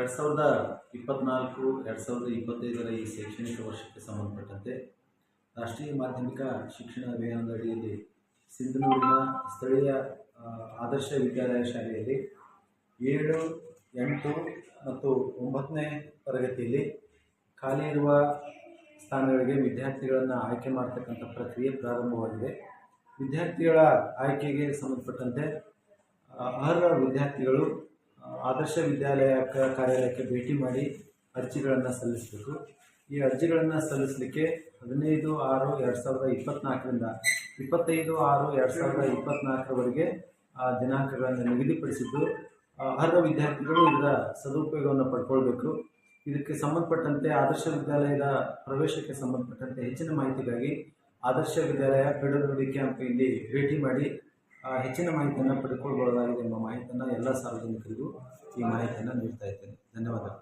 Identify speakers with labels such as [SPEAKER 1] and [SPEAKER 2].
[SPEAKER 1] 2024-2025 ಈ ಶೈಕ್ಷಣಿಕ ವರ್ಷಕ್ಕೆ ಸಂಬಂಧಪಟ್ಟಂತೆ ರಾಷ್ಟ್ರೀಯ ಮಾಧ್ಯಮಿಕ ಶಿಕ್ಷಣ ಅಭಿಯಾನದ ಅಡಿಯಲ್ಲಿ ಸಿಂಧನೂರಿನ ಸ್ಥಳೀಯ ಆದರ್ಶ ವಿದ್ಯಾಲಯ ಶಾಲೆಯಲ್ಲಿ 7, 8 ಮತ್ತು 9ನೇ ತರಗತಿಯಲ್ಲಿ ಖಾಲಿ ಇರುವ ಸ್ಥಾನಗಳಿಗೆ ವಿದ್ಯಾರ್ಥಿಗಳನ್ನು ಆಯ್ಕೆ ಮಾಡತಕ್ಕಂಥ ಪ್ರಕ್ರಿಯೆ ಪ್ರಾರಂಭವಾಗಿದೆ. ವಿದ್ಯಾರ್ಥಿಗಳ ಆಯ್ಕೆಗೆ ಸಂಬಂಧಪಟ್ಟಂತೆ ಅರ್ಹ ವಿದ್ಯಾರ್ಥಿಗಳು ಆದರ್ಶ ವಿದ್ಯಾಲಯ ಕಾರ್ಯಾಲಯಕ್ಕೆ ಭೇಟಿ ಮಾಡಿ ಅರ್ಜಿಗಳನ್ನು ಸಲ್ಲಿಸಬೇಕು. ಈ ಅರ್ಜಿಗಳನ್ನು ಸಲ್ಲಿಸಲಿಕ್ಕೆ 15/6/2024ರಿಂದ 25/6/2024ವರೆಗೆ ದಿನಾಂಕಗಳನ್ನು ನಿಗದಿಪಡಿಸಿದ್ದು, ಅರ್ಹ ವಿದ್ಯಾರ್ಥಿಗಳು ಇದರ ಸದುಪಯೋಗವನ್ನು ಪಡ್ಕೊಳ್ಬೇಕು. ಇದಕ್ಕೆ ಸಂಬಂಧಪಟ್ಟಂತೆ ಆದರ್ಶ ವಿದ್ಯಾಲಯದ ಪ್ರವೇಶಕ್ಕೆ ಸಂಬಂಧಪಟ್ಟಂತೆ ಹೆಚ್ಚಿನ ಮಾಹಿತಿಗಾಗಿ ಆದರ್ಶ ವಿದ್ಯಾಲಯ ಪೆಡಗೋಗಿ ಕ್ಯಾಂಪ್ ಇಲ್ಲಿ ಭೇಟಿ ಮಾಡಿ ಹೆಚ್ಚಿನ ಮಾಹಿತಿಯನ್ನು ಪಡೆದುಕೊಳ್ಳಬಹುದಾಗಿದೆ ಎಂಬ ಮಾಹಿತಿಯನ್ನು ಎಲ್ಲ ಸಾರ್ವಜನಿಕರಿಗೂ ಈ ಮಾಹಿತಿಯನ್ನು ನೀಡ್ತಾ ಇದ್ದೇನೆ. ಧನ್ಯವಾದಗಳು.